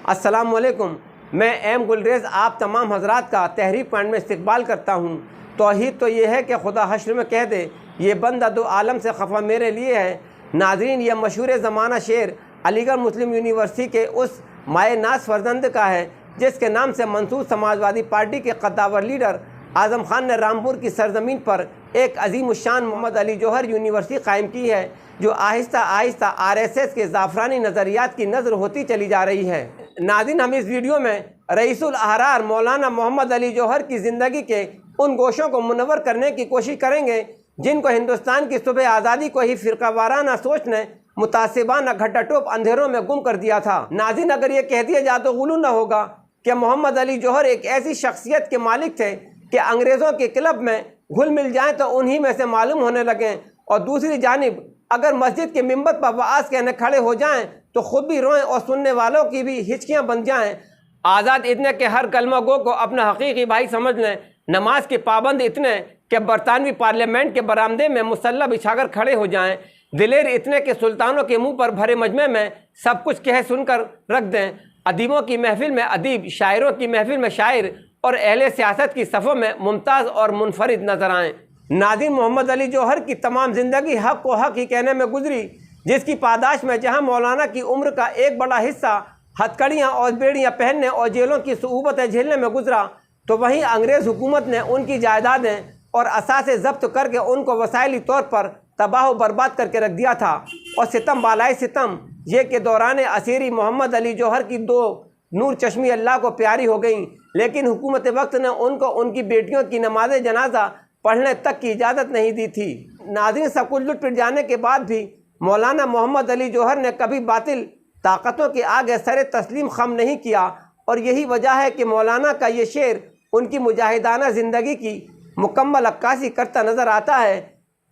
अस्सलामुअलैकुम। मैं एम गुलरेज़ आप तमाम हजरात का तहरीक पॉइंट में इस्तकबाल करता हूँ। तौहीद तो ये है कि खुदा हश्र में कह दे, ये बंदा दो आलम से खफा मेरे लिए है। नाज़रीन, यह मशहूर ज़माना शेर अलीगढ़ मुस्लिम यूनिवर्सिटी के उस माए नाज फर्जंद का है जिसके नाम से मंसूर समाजवादी पार्टी के कद्दावर लीडर आज़म खान ने रामपुर की सरजमीन पर एक अजीम शान मोहम्मद अली जौहर यूनिवर्सिटी कायम की है, जो आहिस्ता आहिस्ता RSS के ज़ाफ़रानी नज़रियात की नज़र होती चली जा रही है। नाज़रीन, हम इस वीडियो में रईसुल अहरार मौलाना मोहम्मद अली जौहर की ज़िंदगी के उन गोशों को मुनव्वर करने की कोशिश करेंगे जिनको हिंदुस्तान की सुबह आज़ादी को ही फ़िरक़ावाराना सोच ने मुतासिबाना घटाटोप अंधेरों में गुम कर दिया था। नाज़रीन, अगर ये कह दिया जाए तो गुलू न होगा कि मोहम्मद अली जौहर एक ऐसी शख्सियत के मालिक थे कि अंग्रेज़ों के क्लब में घुल मिल जाएँ तो उन्हीं में से मालूम होने लगें, और दूसरी जानिब अगर मस्जिद के मिंबर पर वाज़ कहने खड़े हो जाएं तो खुद भी रोएं और सुनने वालों की भी हिचकियां बन जाएं। आज़ाद इतने के हर कलमा गो को अपना हकीकी भाई समझ लें, नमाज के पाबंद इतने कि बरतानवी पार्लियामेंट के बरामदे में मुसल्ला बिछाकर खड़े हो जाएं, दिलेर इतने के सुल्तानों के मुंह पर भरे मजमे में सब कुछ कह सुनकर रख दें, अदीबों की महफिल में अदीब, शायरों की महफिल में शायर और अहले सियासत की सफ़ों में मुमताज़ और मुनफरिद नजर आएँ। नाज़रीन, मोहम्मद अली जौहर की तमाम ज़िंदगी हक़ को हक़ ही कहने में गुजरी, जिसकी पादाश में जहाँ मौलाना की उम्र का एक बड़ा हिस्सा हथकड़ियाँ और बेड़ियाँ पहनने और जेलों की सुऊबतें झेलने में गुजरा, तो वहीं अंग्रेज़ हुकूमत ने उनकी जायदादें और असासे ज़ब्त करके उनको वसाइली तौर पर तबाह बर्बाद करके रख दिया था। और सितम बालाई सितम ये के दौरान असीरी मोहम्मद अली जौहर की दो नूर चश्मी अल्लाह को प्यारी हो गई, लेकिन हुकूमत वक्त ने उनको उनकी बेटियों की नमाज जनाजा पढ़ने तक की इजाज़त नहीं दी थी। नाज़रीन, सब कुछ लुट पिट जाने के बाद भी मौलाना मोहम्मद अली जौहर ने कभी बातिल ताकतों के आगे सरे तस्लीम खम नहीं किया, और यही वजह है कि मौलाना का ये शेर उनकी मुजाहिदाना ज़िंदगी की मुकम्मल अक्कासी करता नज़र आता है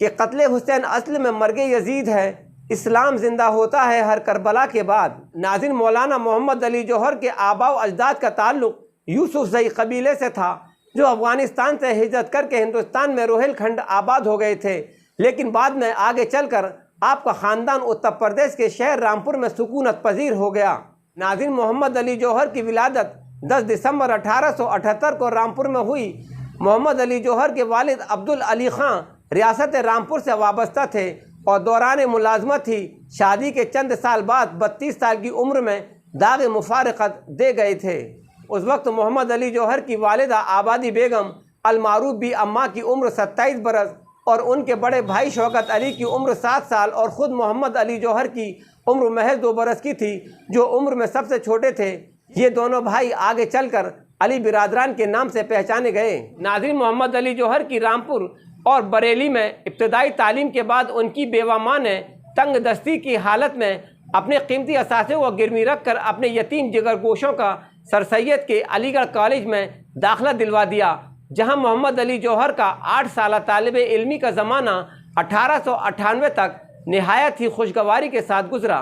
कि क़त्ल हुसैन असल में मर्गे यजीद है, इस्लाम ज़िंदा होता है हर करबला के बाद। नाज़रीन, मौलाना मोहम्मद अली जौहर के आबा व अजदाद का ताल्लुक़ यूसुफ़ज़ई कबीले से था, जो अफ़गानिस्तान से हिजरत करके हिंदुस्तान में रोहिलखंड आबाद हो गए थे, लेकिन बाद में आगे चलकर आपका ख़ानदान उत्तर प्रदेश के शहर रामपुर में सुकूनत पजीर हो गया। नाज़रीन, मोहम्मद अली जौहर की विलादत 10 दिसंबर 1878 को रामपुर में हुई। मोहम्मद अली जौहर के वालिद अब्दुल अली ख़ां रियासत रामपुर से वाबस्ता थे और दौरान मुलाजमत ही शादी के चंद साल बाद 32 साल की उम्र में दाग़ मुफारक़त दे गए थे। उस वक्त मोहम्मद अली जौहर की वालिदा आबादी बेगम अलमारूफ बी अम्मा की उम्र 27 बरस और उनके बड़े भाई शौकत अली की उम्र 7 साल और ख़ुद मोहम्मद अली जौहर की उम्र महज 2 बरस की थी, जो उम्र में सबसे छोटे थे। ये दोनों भाई आगे चलकर अली बिरादरान के नाम से पहचाने गए। नाज़रीन, मोहम्मद अली जौहर की रामपुर और बरेली में इब्तदाई तालीम के बाद उनकी बेवा माँ ने तंग दस्ती की हालत में अपने कीमती असासे को गिरवी रख कर अपने यतीम जिगर गोशों का सर सैयद के अलीगढ़ कॉलेज में दाखिला दिलवा दिया, जहां मोहम्मद अली जौहर का 8 साल तालिबे इल्मी का ज़माना 1898 तक नहायत ही खुशगवारी के साथ गुजरा।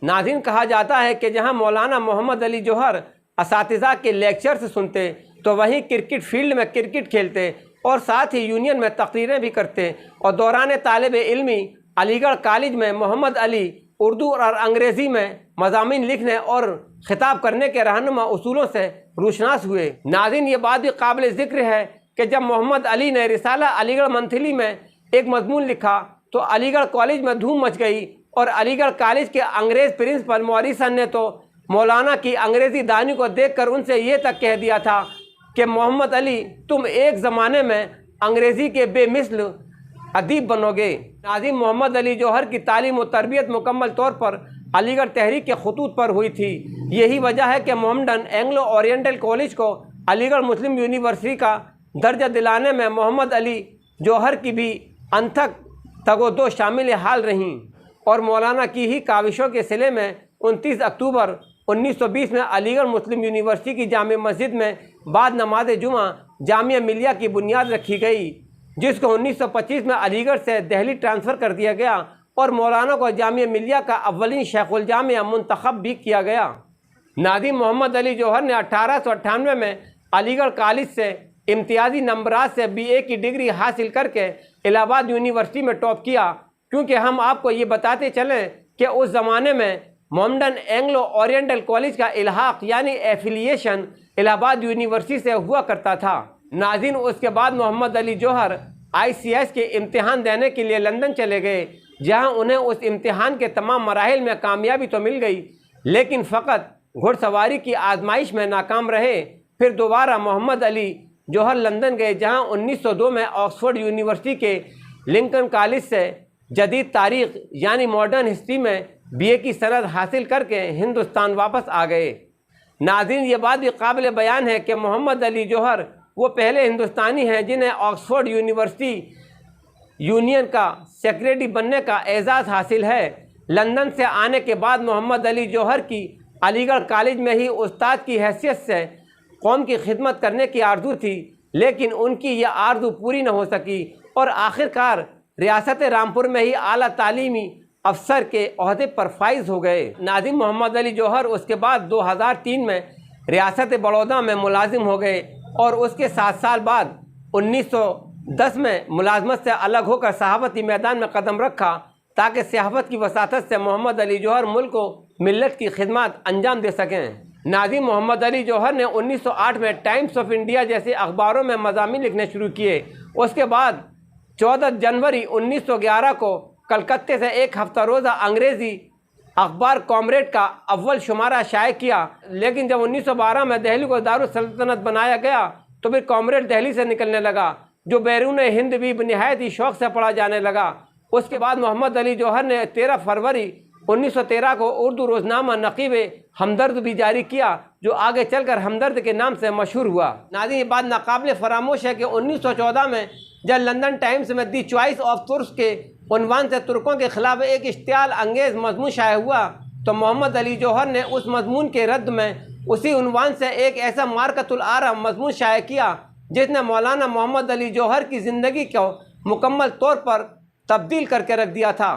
नाज़रीन, कहा जाता है कि जहां मौलाना मोहम्मद अली जौहर असातिज़ा के लेक्चर्स सुनते तो वहीं क्रिकेट फील्ड में क्रिकेट खेलते और साथ ही यूनियन में तकरीरें भी करते, और दौरान तालिबे इल्मी अलीगढ़ कॉलेज में मोहम्मद अली उर्दू और अंग्रेज़ी में मज़ामीन लिखने और ख़िताब करने के रहनुमा उसूलों से रोशनास हुए। नाज़रीन, ये बात भी काबिल ज़िक्र है कि जब मोहम्मद अली ने रिसाला अलीगढ़ मंथली में एक मजमून लिखा तो अलीगढ़ कॉलेज में धूम मच गई, और अलीगढ़ कॉलेज के अंग्रेज़ प्रिंसिपल मौरिसन ने तो मौलाना की अंग्रेज़ी दानी को देखकर उनसे ये तक कह दिया था कि मोहम्मद अली, तुम एक ज़माने में अंग्रेज़ी के बेमिसल अदीब बनोगे। नाज़रीन, मोहम्मद अली जौहर की तालीम और तरबियत मुकम्मल तौर पर अलीगढ़ तहरीक के खतूत पर हुई थी। यही वजह है कि मोहम्मदन एंग्लो ओरिएंटल कॉलेज को अलीगढ़ मुस्लिम यूनिवर्सिटी का दर्जा दिलाने में मोहम्मद अली जौहर की भी अनथक तगोदो शामिल हाल रहीं, और मौलाना की ही काविशों के सिले में 29 अक्टूबर 1920 में अलीगढ़ मुस्लिम यूनिवर्सिटी की जामे मस्जिद में बाद नमाज जुमा जामिया मिलिया की बुनियाद रखी गई, जिसको 1925 में अलीगढ़ से दिल्ली ट्रांसफ़र कर दिया गया और मौलाना को जामिया मिलिया का अव्वलीन शेखुल जामिया मुंतखब भी किया गया। नाज़रीन, मोहम्मद अली जौहर ने 1898 में अलीगढ़ कॉलेज से इम्तियाजी नंबरात से BA की डिग्री हासिल करके इलाहाबाद यूनिवर्सिटी में टॉप किया, क्योंकि हम आपको ये बताते चलें कि उस ज़माने में मोहम्मदन एंग्लो ओरिएंटल कॉलेज का इल्हाक यानी एफिलिएशन इलाहाबाद यूनिवर्सिटी से हुआ करता था। नाज़रीन, उसके बाद मोहम्मद अली जौहर ICS के इम्तिहान देने के लिए लंदन चले गए, जहां उन्हें उस इम्तिहान के तमाम मराहिल में कामयाबी तो मिल गई, लेकिन फ़कत घुड़सवारी की आजमाइश में नाकाम रहे। फिर दोबारा मोहम्मद अली जौहर लंदन गए, जहां 1902 में ऑक्सफोर्ड यूनिवर्सिटी के लिंकन कॉलेज से जदीद तारीख़ यानी मॉडर्न हिस्ट्री में BA की सनद हासिल करके हिंदुस्तान वापस आ गए। नाज़रीन, ये बात भी काबिल बयान है कि मोहम्मद अली जौहर वो पहले हिंदुस्तानी हैं जिन्हें ऑक्सफोर्ड यूनिवर्सिटी यूनियन का सेक्रेटरी बनने का एजाज़ हासिल है। लंदन से आने के बाद मोहम्मद अली जौहर की अलीगढ़ कॉलेज में ही उस्ताद की हैसियत से कौम की खिदमत करने की आरज़ू थी, लेकिन उनकी यह आरज़ू पूरी न हो सकी और आखिरकार रियासत रामपुर में ही आला तालीमी अफसर के ओहदे पर फाइज हो गए। नाज़रीन, मोहम्मद अली जौहर उसके बाद 2003 में रियासत बड़ौदा में मुलाजिम हो गए और उसके 7 साल बाद 1910 में मुलाजमत से अलग होकर सहाफती मैदान में कदम रखा, ताकि सहाफत की वसातत से मोहम्मद अली जौहर मुल्क को मिल्लत की खिदमत अंजाम दे सकें। नाज़रीन, मोहम्मद अली जौहर ने 1908 में टाइम्स ऑफ इंडिया जैसे अखबारों में मज़ामीन लिखने शुरू किए। उसके बाद 14 जनवरी 1911 को कलकत्ते से एक हफ्ता रोज़ा अंग्रेज़ी अखबार कॉमरेड का अव्वल शुमारा शाये किया, लेकिन जब 1912 में दिल्ली को दारुल सल्तनत बनाया गया तो फिर कॉमरेड दिल्ली से निकलने लगा, जो बैरून हिंद भी निहायत ही शौक़ से पढ़ा जाने लगा। उसके बाद मोहम्मद अली जौहर ने 13 फरवरी 1913 को उर्दू रोज़नामा नक़ीब हमदर्द भी जारी किया, जो आगे चलकर हमदर्द के नाम से मशहूर हुआ। नाज़रीन, ये बात नाकाबिल फरामोश है कि 1914 में जब लंदन टाइम्स में दी चॉइस ऑफ तुर्क के उन्वान से तुर्कों के ख़िलाफ़ एक इश्तियाल अंगेज़ मजमून शाया हुआ, तो मोहम्मद अली जौहर ने उस मजमून के रद्द में उसी उन्वान से एक ऐसा मारकतुल आरा मजमून शाया किया, जिसने मौलाना मोहम्मद अली जौहर की ज़िंदगी को मुकम्मल तौर पर तब्दील करके रख दिया था।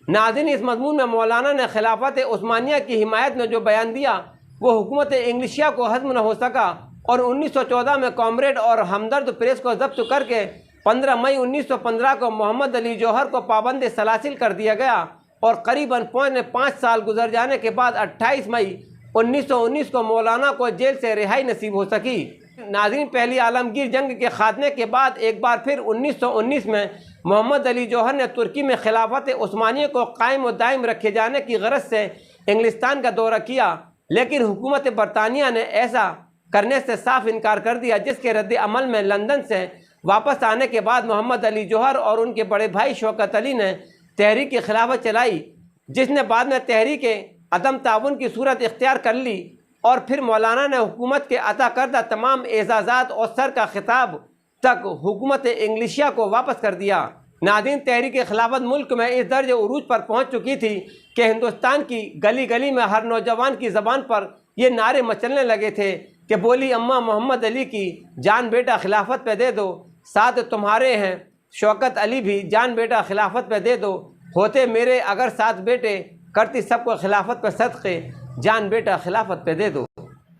नाज़रीन, इस मजमून में मौलाना ने खिलाफत उस्मानिया की हिमायत में जो बयान दिया वो हुकूमत इंग्लिशिया को हज़म न हो सका और 1914 में कॉमरेड और हमदर्द प्रेस को जब्त करके 15 मई 1915 को मोहम्मद अली जौहर को पाबंद सलासिल कर दिया गया और करीबन 5 साल गुजर जाने के बाद 28 मई 1919 को मौलाना को जेल से रिहाई नसीब हो सकी। नाज़रीन, पहली आलमगीर जंग के खात्मे के बाद एक बार फिर 1919 में मोहम्मद अली जौहर ने तुर्की में खिलाफत उस्मानिया को कायम व दायम रखे जाने की गरज से इंग्लिस्तान का दौरा किया, लेकिन हुकूमत बरतानिया ने ऐसा करने से साफ इनकार कर दिया, जिसके रद्द अमल में लंदन से वापस आने के बाद मोहम्मद अली जौहर और उनके बड़े भाई शौकत अली ने तहरीक की खिलाफत चलाई, जिसने बाद में तहरीक अदम ताउन की सूरत इख्तियार कर ली और फिर मौलाना ने हुकूमत के अता करदा तमाम एजाज़ात और सर का खिताब तक हुकूमत इंग्लिशिया को वापस कर दिया। नाज़रीन, तहरीक खिलाफत मुल्क में इस दर्जे उरूज पर पहुँच चुकी थी कि हिंदुस्तान की गली गली में हर नौजवान की ज़बान पर ये नारे मचलने लगे थे कि बोली अम्मा मोहम्मद अली की जान बेटा खिलाफत पे दे दो, साथ तुम्हारे हैं शौकत अली भी जान बेटा खिलाफत पे दे दो, होते मेरे अगर 7 बेटे करती सबको खिलाफत पे सदक़े, जान बेटा खिलाफत पे दे दो।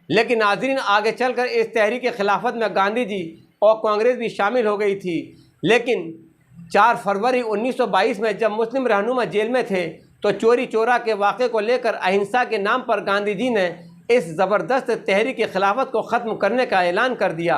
लेकिन नाज़रीन, आगे चलकर इस तहरीक खिलाफत में गांधी जी और कांग्रेस भी शामिल हो गई थी, लेकिन 4 फरवरी 1922 में जब मुस्लिम रहनुमा जेल में थे तो चोरी चोरा के वाक़े को लेकर अहिंसा के नाम पर गांधी जी ने इस ज़बरदस्त तहरीक खिलाफत को ख़त्म करने का ऐलान कर दिया।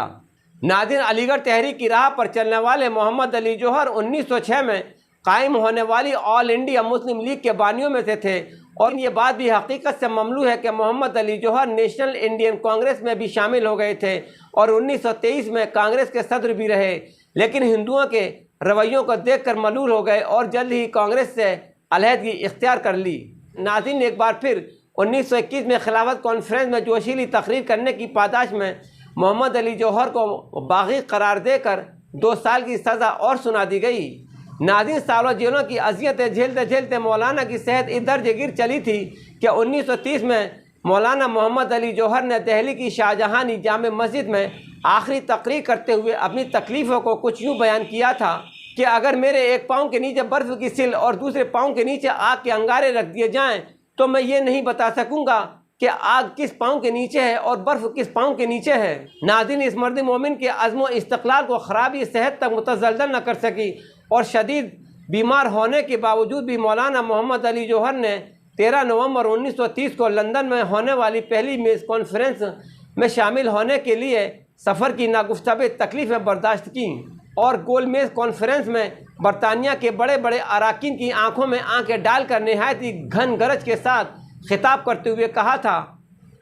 नाज़रीन, अलीगढ़ तहरीक की राह पर चलने वाले मोहम्मद अली जौहर 1906 में कायम होने वाली ऑल इंडिया मुस्लिम लीग के बानियों में से थे और ये बात भी हकीकत से ममलू है कि मोहम्मद अली जौहर नेशनल इंडियन कांग्रेस में भी शामिल हो गए थे और 1923 में कांग्रेस के सदर भी रहे, लेकिन हिंदुओं के रवैयों को देखकर मलूल हो गए और जल्द ही कांग्रेस से अलहदगी इख्तियार कर ली। नाज़रीन, एक बार फिर 1921 में खिलाफत कॉन्फ्रेंस में जोशीली तकरीर करने की पादाश में मोहम्मद अली जौहर को बागी करार देकर 2 साल की सज़ा और सुना दी गई। नाज़रीन, सालों जेलों की अजियतें झेलते झेलते मौलाना की सेहत इस दर्जे गिर चली थी कि 1930 में मौलाना मोहम्मद अली जौहर ने दिल्ली की शाहजहानी जामे मस्जिद में आखिरी तकरीर करते हुए अपनी तकलीफ़ों को कुछ यूँ बयान किया था कि अगर मेरे एक पाँव के नीचे बर्फ़ की सिल और दूसरे पाँव के नीचे आग के अंगारे रख दिए जाएँ तो मैं ये नहीं बता सकूँगा कि आग किस पाँव के नीचे है और बर्फ़ किस पाँव के नीचे है। नाज़रीन, इस मर्द मोमिन के अज़्म व इस्तक़लाल को ख़राबी सेहत तक मुतज़ल्ज़ल न कर सकी और शदीद बीमार होने के बावजूद भी मौलाना मोहम्मद अली जौहर ने 13 नवंबर 1930 को लंदन में होने वाली पहली मेज़ कॉन्फ्रेंस में शामिल होने के लिए सफ़र की नागुफ्ताबे तकलीफ़ें बर्दाश्त की और गोलमेज़ कॉन्फ्रेंस में बरतानिया के बड़े बड़े अराकीन की आंखों में आंखें डालकर नहायत ही घन गरज के साथ खिताब करते हुए कहा था,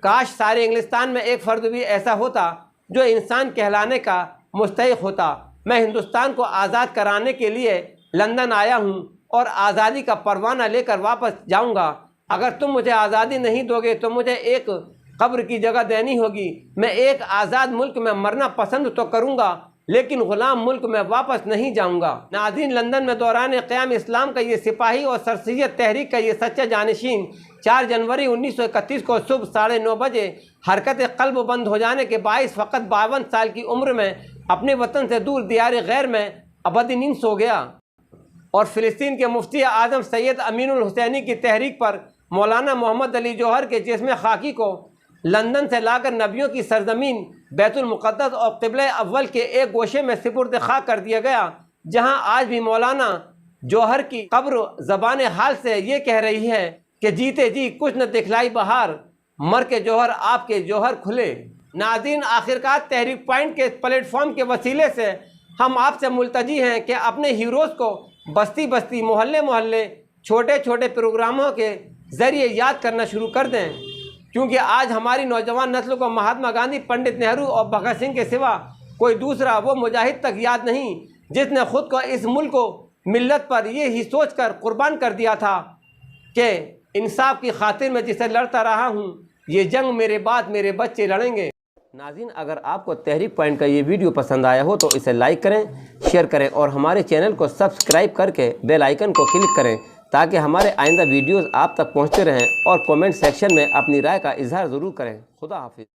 काश सारे इंग्लिस्तान में एक फ़र्द भी ऐसा होता जो इंसान कहलाने का मुस्तहिक होता। मैं हिंदुस्तान को आज़ाद कराने के लिए लंदन आया हूँ और आज़ादी का परवाना लेकर वापस जाऊँगा। अगर तुम मुझे आज़ादी नहीं दोगे तो मुझे एक कब्र की जगह देनी होगी। मैं एक आज़ाद मुल्क में मरना पसंद तो करूँगा, लेकिन ग़ुलाम मुल्क में वापस नहीं जाऊँगा। नाज़रीन, लंदन में दौरान क़याम इस्लाम का ये सिपाही और सरसैयद तहरीक का ये सच्चा जानशीन 4 जनवरी 1931 को सुबह 9:30 बजे हरकत क़ल्ब बंद हो जाने के बाइस फ़कत 52 साल की उम्र में अपने वतन से दूर दियार गैर में अबदी नींद सो गया और फ़िलिस्तीन के मुफ्ती आज़म सैयद अमीनुल हुसैनी की तहरीक पर मौलाना मोहम्मद अली जौहर के जिस्म खाकी को लंदन से लाकर नबियों की सरजमीन बैतुल मुक़द्दस और क़िबला अव्वल के एक गोशे में सिपुर्द खाक कर दिया गया, जहां आज भी मौलाना जौहर की कब्र ज़बान हाल से ये कह रही है कि जीते जी कुछ न दिखलाई बहार, मर के जौहर आपके जौहर खुले। नाज़रीन, आखिरकार तहरीक पॉइंट के प्लेटफॉर्म के वसीले से हम आपसे मुल्तजी हैं कि अपने हीरोज़ को बस्ती बस्ती, मोहल्ले मोहल्ले, छोटे छोटे प्रोग्रामों के ज़रिए याद करना शुरू कर दें, क्योंकि आज हमारी नौजवान नस्ल को महात्मा गांधी, पंडित नेहरू और भगत सिंह के सिवा कोई दूसरा वो मुजाहिद तक याद नहीं जिसने ख़ुद को इस मुल्क को मिल्लत पर ये ही सोच कर कुर्बान कर दिया था कि इंसाफ की खातिर मैं जिसे लड़ता रहा हूँ, ये जंग मेरे बाद मेरे बच्चे लड़ेंगे। नाज़रीन, अगर आपको तहरीक पॉइंट का ये वीडियो पसंद आया हो तो इसे लाइक करें, शेयर करें और हमारे चैनल को सब्सक्राइब करके बेल आइकन को क्लिक करें ताकि हमारे आइंदा वीडियोस आप तक पहुंचते रहें और कमेंट सेक्शन में अपनी राय का इजहार ज़रूर करें। खुदा हाफिज़।